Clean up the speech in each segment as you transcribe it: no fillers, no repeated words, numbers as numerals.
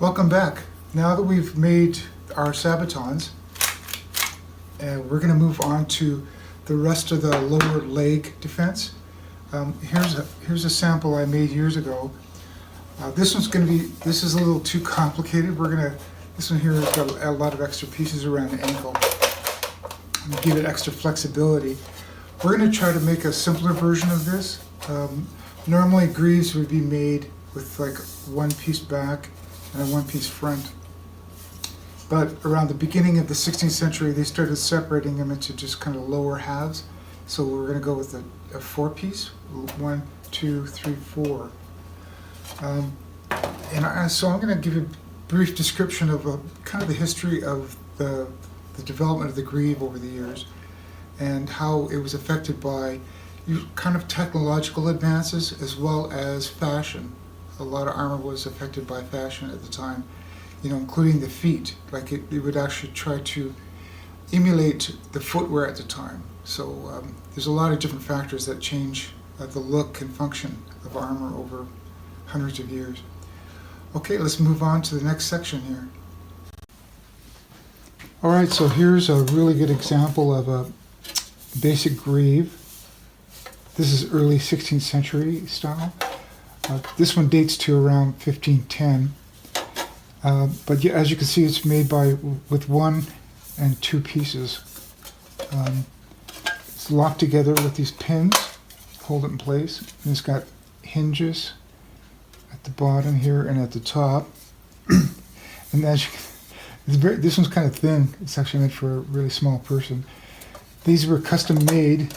Welcome back. Now that we've made our sabatons, we're going to move on to the rest of the lower leg defense. Here's a sample I made years ago. This is a little too complicated. This one here has got a lot of extra pieces around the ankle. Give it extra flexibility. We're going to try to make a simpler version of this. Normally greaves would be made with like one piece back and a one piece front. But around the beginning of the 16th century, they started separating them into just kind of lower halves. So we're going to go with a four piece, 1, 2, 3, 4. So I'm going to give you a brief description of kind of the history of the development of the greave over the years and how it was affected by kind of technological advances as well as fashion. A lot of armor was affected by fashion at the time, including the feet. Like it would actually try to emulate the footwear at the time. So there's a lot of different factors that change the look and function of armor over hundreds of years. Okay, let's move on to the next section here. All right, so here's a really good example of a basic greave. This is early 16th century style. This one dates to around 1510. But as you can see, it's made with 1 and 2 pieces. It's locked together with these pins, hold it in place. And it's got hinges at the bottom here and at the top. And as you can, this one's kind of thin. It's actually meant for a really small person. These were custom made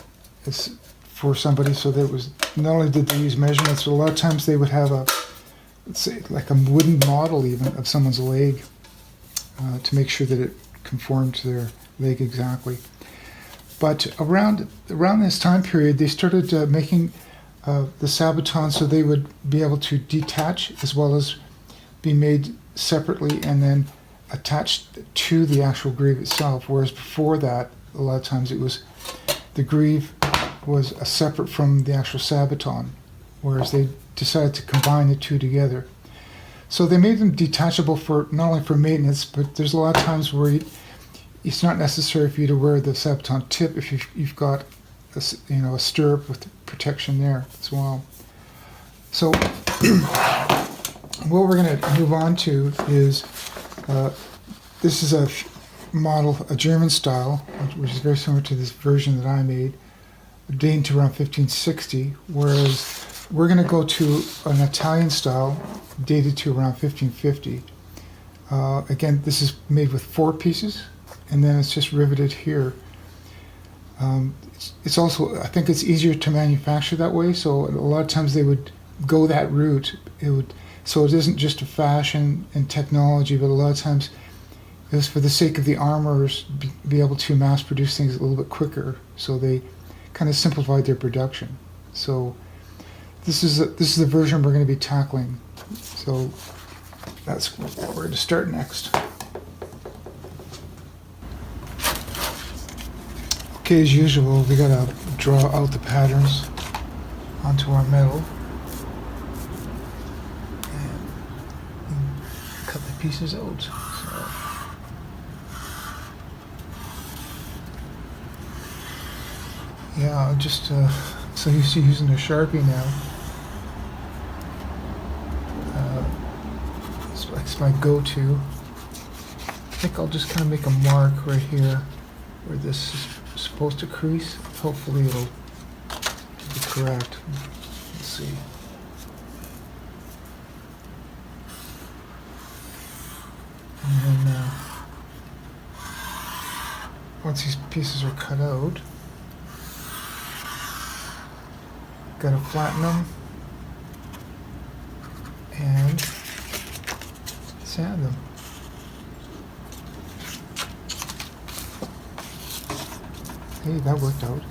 for somebody, so there was not only did they use measurements, but a lot of times they would have let's say like a wooden model even of someone's leg to make sure that it conformed to their leg exactly. But around this time period, they started making the sabatons so they would be able to detach as well as be made separately and then attached to the actual greave itself. Whereas before that, a lot of times the greave was separate from the actual sabaton, whereas they decided to combine the two together. So they made them detachable for not only for maintenance, but there's a lot of times where it's not necessary for you to wear the sabaton tip if you've got a stirrup with protection there as well. So what we're going to move on to is this is a model, a German style, which is very similar to this version that I made, dating to around 1560, whereas we're going to go to an Italian style dated to around 1550. Again, this is made with 4 pieces, and then it's just riveted here. It's also, I think it's easier to manufacture that way, so a lot of times they would go that route. So it isn't just a fashion and technology, but a lot of times it was for the sake of the armorers be able to mass produce things a little bit quicker, so they kind of simplified their production. So this is the version we're going to be tackling. So that's what we're going to start next. Okay, as usual, we got to draw out the patterns onto our metal and cut the pieces out. So yeah, I'll just so you see using a Sharpie now. It's my go-to. I think I'll just kind of make a mark right here where this is supposed to crease. Hopefully it'll be correct. Let's see. And then once these pieces are cut out, gotta flatten them and sand them. Hey, that worked out.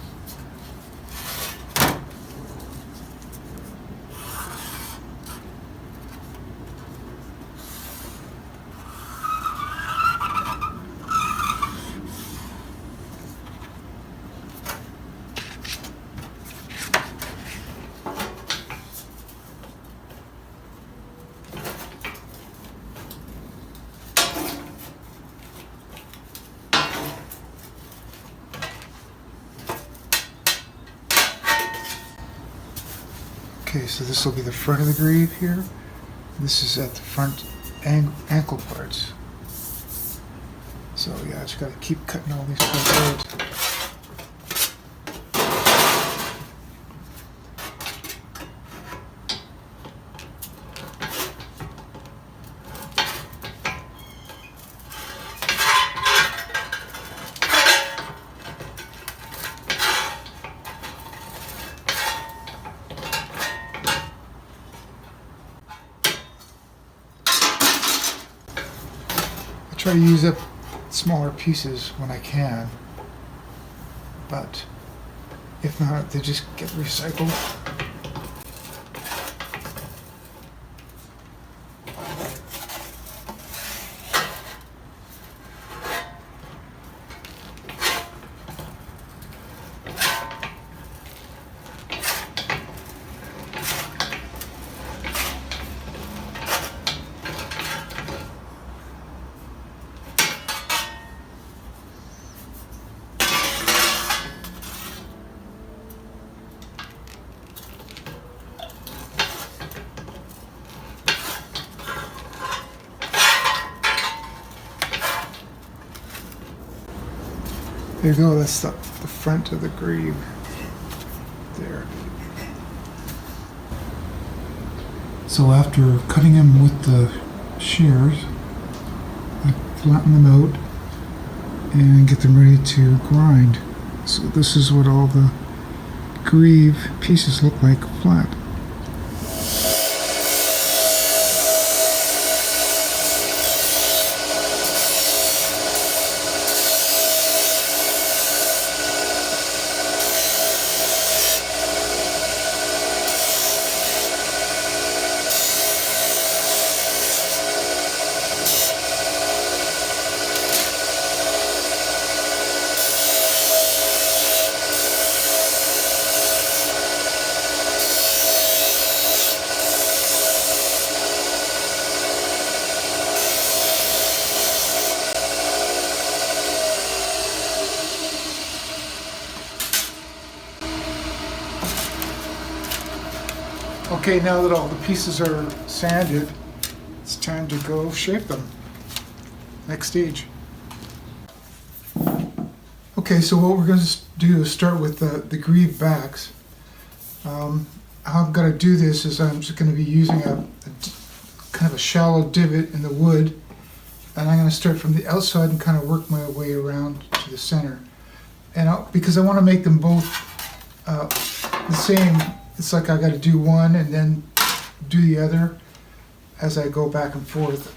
Okay, so this will be the front of the greave here. This is at the front ankle parts. So yeah, I just gotta keep cutting all these parts out. Try to use up smaller pieces when I can, but if not, they just get recycled. There you go, that's the front of the greave there. So after cutting them with the shears, I flatten them out and get them ready to grind. So this is what all the greave pieces look like flat. Okay, now that all the pieces are sanded, it's time to go shape them. Next stage. Okay, so what we're going to do is start with the greave backs. How I'm going to do this is I'm just going to be using a kind of a shallow divot in the wood, and I'm going to start from the outside and kind of work my way around to the center. And because I want to make them both the same, it's like I got to do one and then do the other as I go back and forth.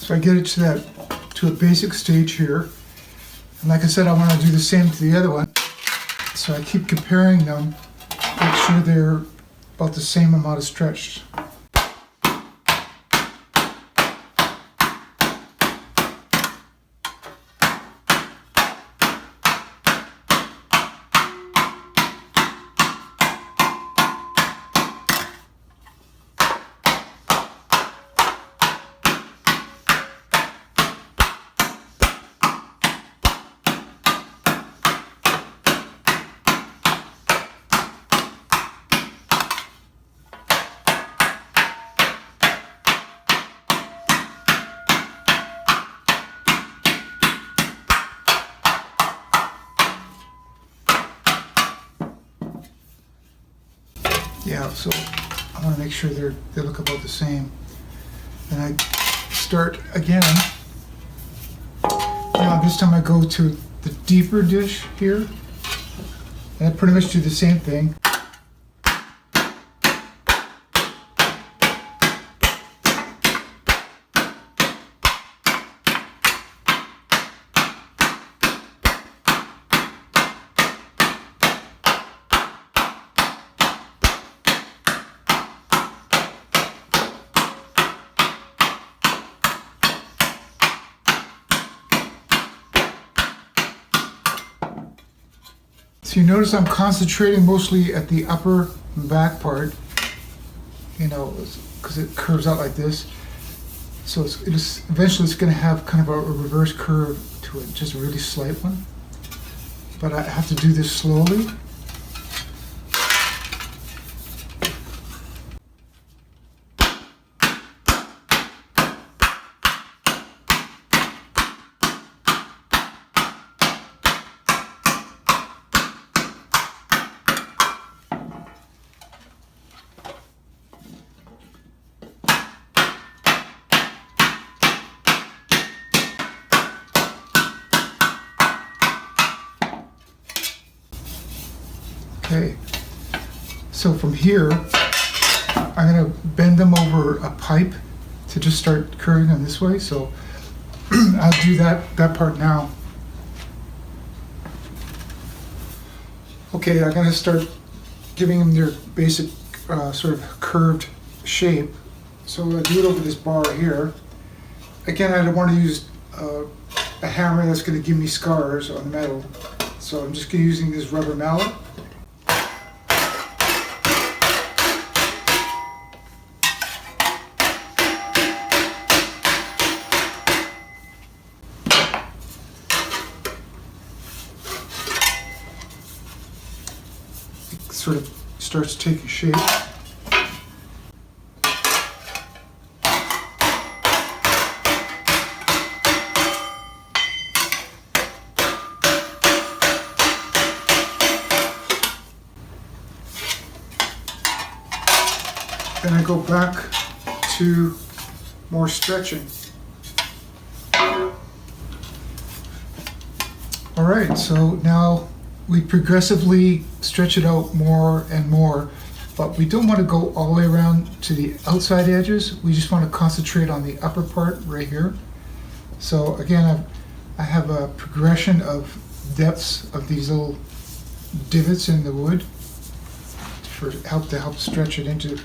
So I get it to a basic stage here. And like I said, I want to do the same to the other one. So I keep comparing them, make sure they're about the same amount of stretch. Yeah, so I want to make sure they look about the same. And I start again. Now this time I go to the deeper dish here. And I pretty much do the same thing. So you notice I'm concentrating mostly at the upper and back part, you know, because it curves out like this. So eventually it's going to have kind of a reverse curve to it, just a really slight one. But I have to do this slowly. Okay, so from here, I'm going to bend them over a pipe to just start curving them this way. So I'll do that part now. Okay, I'm going to start giving them their basic sort of curved shape. So I do it over this bar here. Again, I don't want to use a hammer that's going to give me scars on the metal. So I'm just using this rubber mallet. Sort of starts taking shape. Then I go back to more stretching. All right, so now we progressively stretch it out more and more, but we don't want to go all the way around to the outside edges. We just want to concentrate on the upper part right here. So again, I have a progression of depths of these little divots in the wood to help stretch it into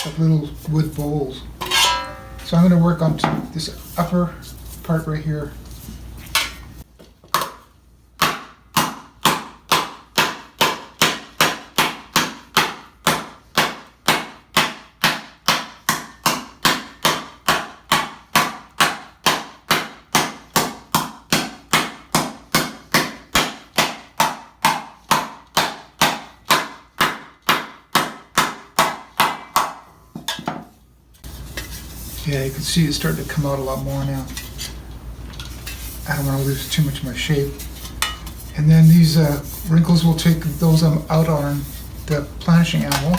like little wood bowls. So I'm going to work on this upper part right here. Yeah, you can see it's starting to come out a lot more now. I don't want to lose too much of my shape. And then these wrinkles, will take those out on the planishing anvil.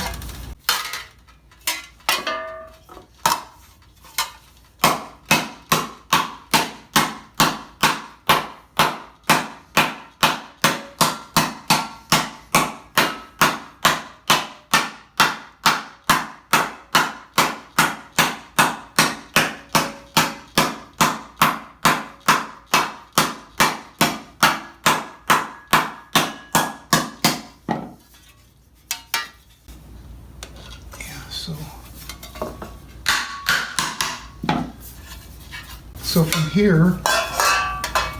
So from here,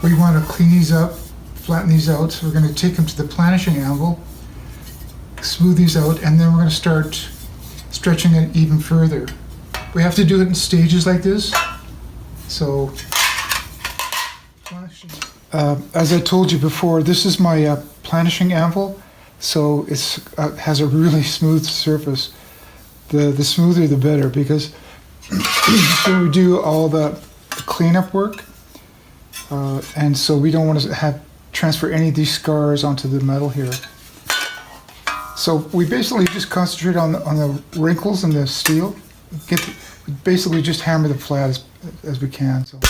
we want to clean these up, flatten these out. So we're going to take them to the planishing anvil, smooth these out, and then we're going to start stretching it even further. We have to do it in stages like this. So, as I told you before, this is my planishing anvil. So it has a really smooth surface. The smoother the better, because so we do all the cleanup work, and so we don't want to transfer any of these scars onto the metal here. So we basically just concentrate on the wrinkles and the steel. Basically just hammer them flat as we can. So.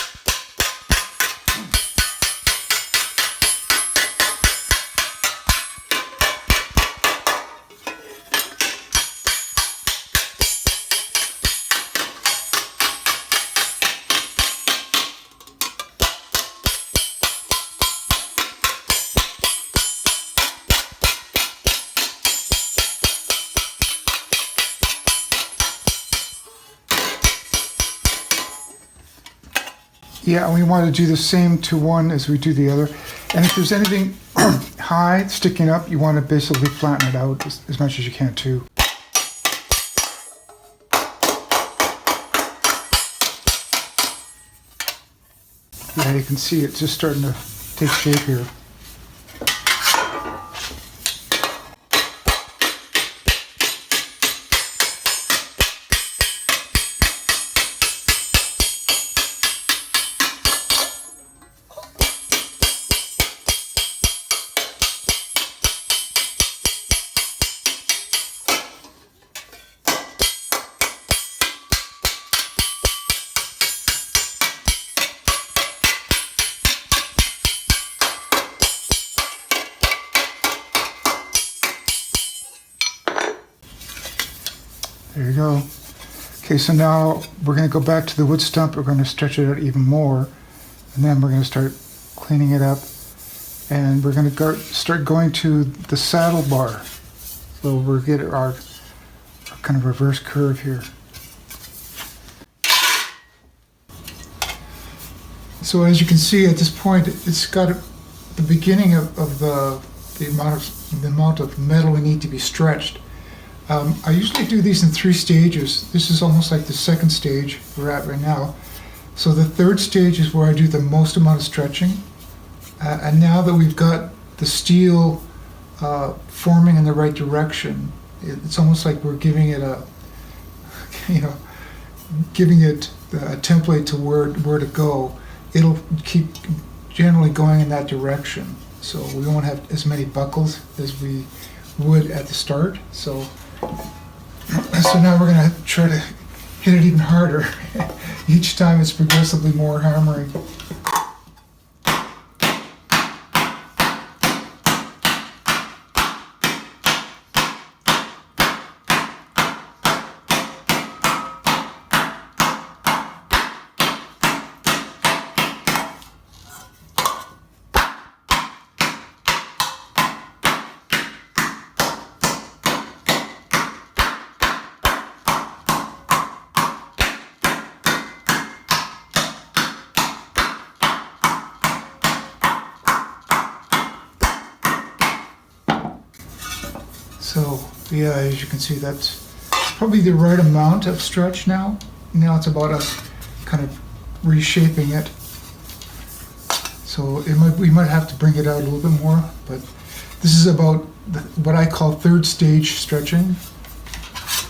Yeah, we want to do the same to one as we do the other. And if there's anything high sticking up, you want to basically flatten it out as much as you can too. Yeah, you can see it's just starting to take shape here. There you go. Okay, so now we're going to go back to the wood stump. We're going to stretch it out even more. And then we're going to start cleaning it up. And we're going to start going to the saddle bar. So we'll get our kind of reverse curve here. So as you can see at this point, it's got the beginning of the amount of metal we need to be stretched. I usually do these in 3 stages. This is almost like the second stage we're at right now. So the third stage is where I do the most amount of stretching. And now that we've got the steel forming in the right direction, it's almost like we're giving it a template to where to go. It'll keep generally going in that direction. So we won't have as many buckles as we would at the start. So now we're going to try to hit it even harder. Each time it's progressively more hammering. So yeah, as you can see, that's probably the right amount of stretch now. Now it's about us kind of reshaping it. So we might have to bring it out a little bit more, but this is about what I call third stage stretching.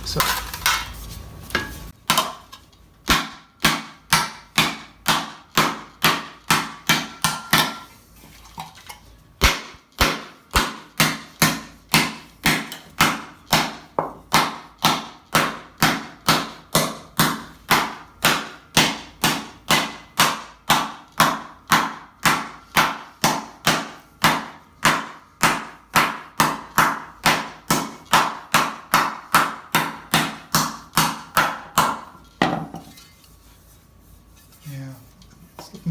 So.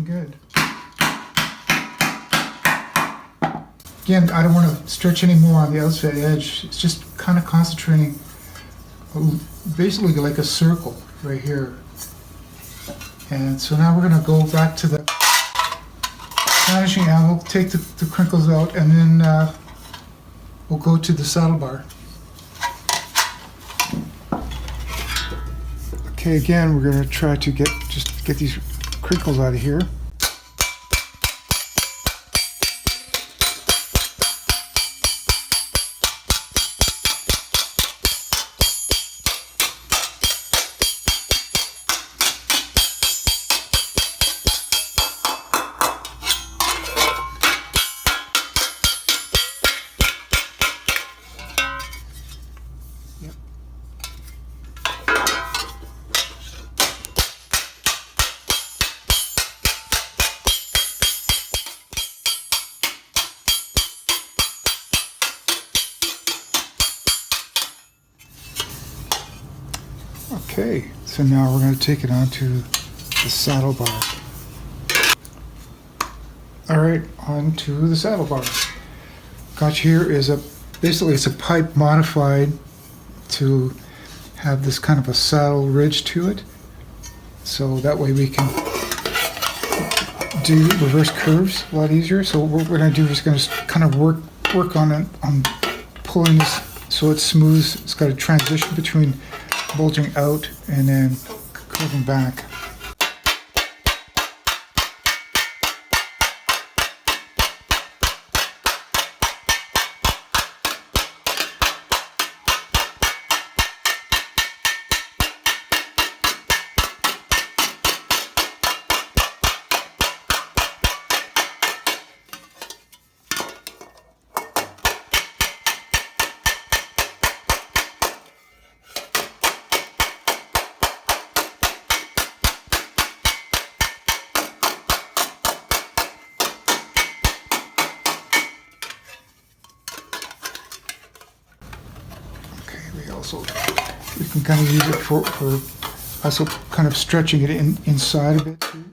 Good. Again, I don't want to stretch any more on the outside edge. It's just kind of concentrating basically like a circle right here. And so now we're going to go back to the vanishing anvil, take the crinkles out, and then we'll go to the saddle bar. Okay, again, we're going to try to get these crinkles out of here. Okay, so now we're going to take it onto the saddle bar. Alright, onto the saddle bar. Got here is basically it's a pipe modified to have this kind of a saddle ridge to it. So that way we can do reverse curves a lot easier. So what we're going to do is going to kind of work on it, on pulling this so it's smooth. It's got a transition between bulging out and then curving back. We can kind of use it for also kind of stretching it inside a bit too.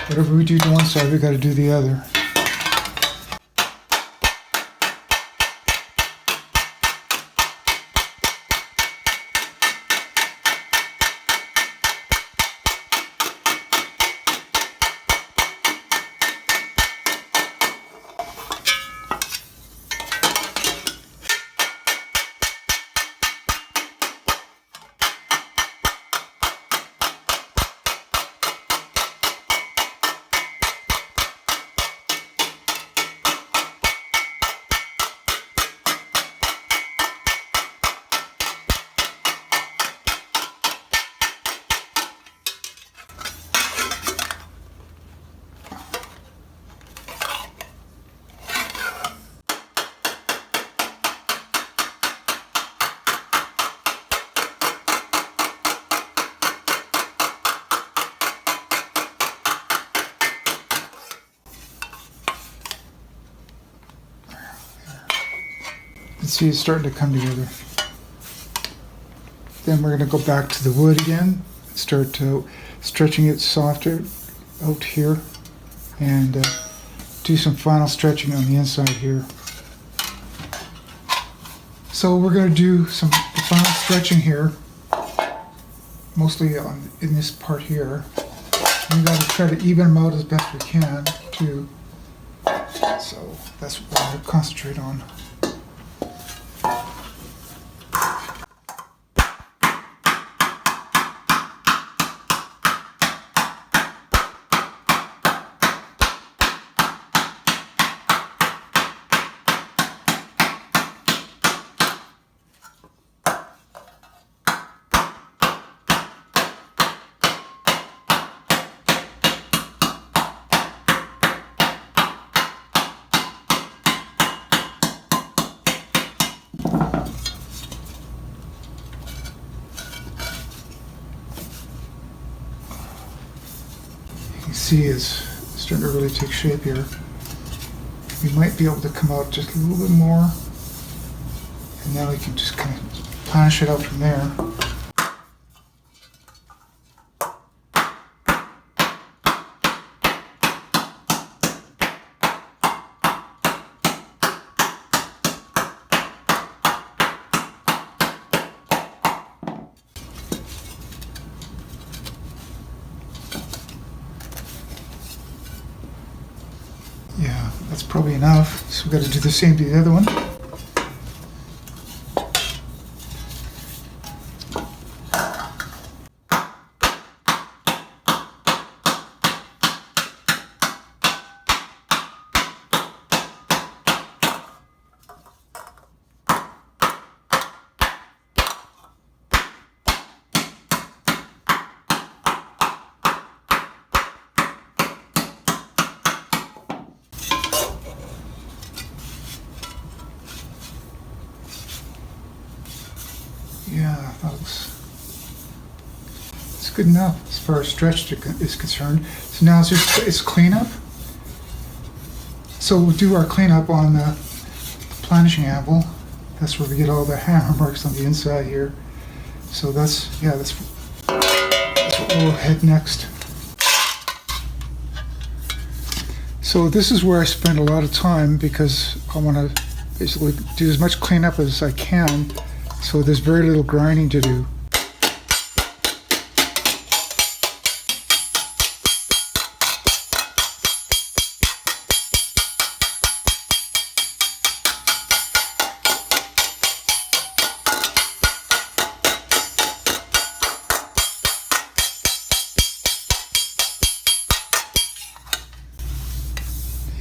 Whatever we do to one side, we got to do the other. See, it's starting to come together. Then we're going to go back to the wood again, start to stretching it softer out here, and do some final stretching on the inside here. So we're going to do some final stretching here, mostly in this part here. We got to try to even them out as best we can too. So that's what we're going to concentrate on. See, is starting to really take shape here. We might be able to come out just a little bit more, and now we can just kind of planish it out from there. Yeah, that's probably enough. So we've got to do the same to the other one. Yeah, that looks it's good enough as far as stretch is concerned. So now it's cleanup. So we'll do our cleanup on the planishing anvil. That's where we get all the hammer marks on the inside here. So that's what we'll head next. So this is where I spend a lot of time because I want to basically do as much cleanup as I can, so there's very little grinding to do.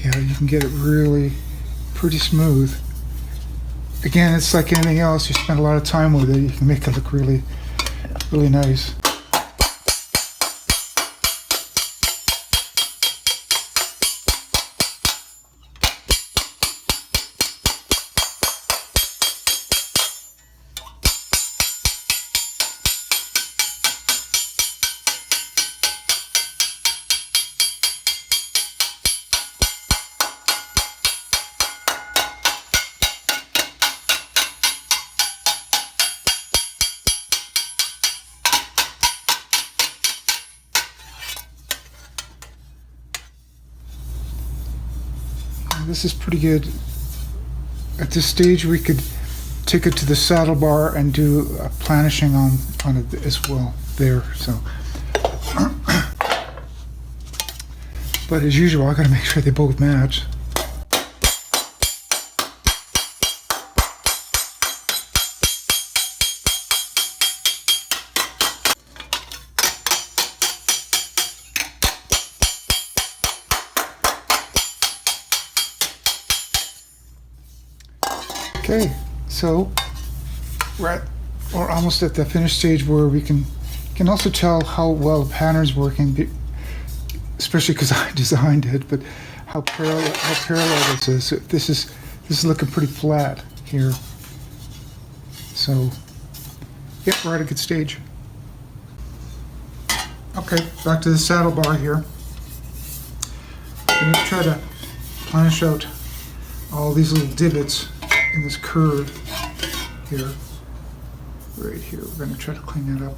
Yeah, you can get it really pretty smooth. Again, it's like anything else, you spend a lot of time with it, you can make it look really, really nice. This is pretty good. At this stage we could take it to the saddle bar and do a planishing on it as well there. So, but as usual, I gotta make sure they both match. Okay, so we're almost at the finished stage where we can also tell how well the pattern's working, especially because I designed it. But how parallel this is. This is looking pretty flat here. So, yep, we're at a good stage. Okay, back to the saddle bar here. I'm going to try to planish out all these little divots in this curve here, right here. We're going to try to clean that up.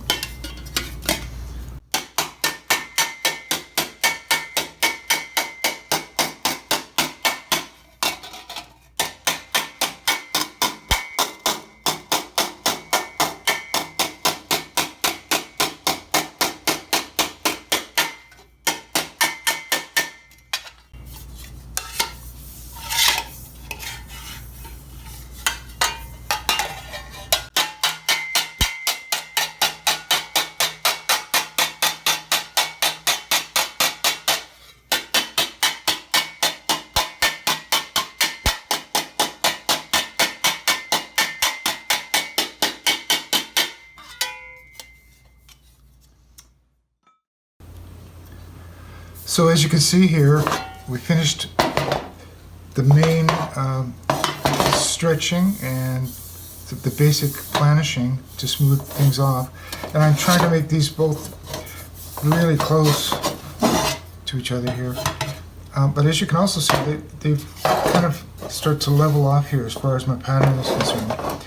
So as you can see here, we finished the main stretching and the basic planishing to smooth things off. And I'm trying to make these both really close to each other here. But as you can also see, they've kind of start to level off here as far as my pattern is concerned.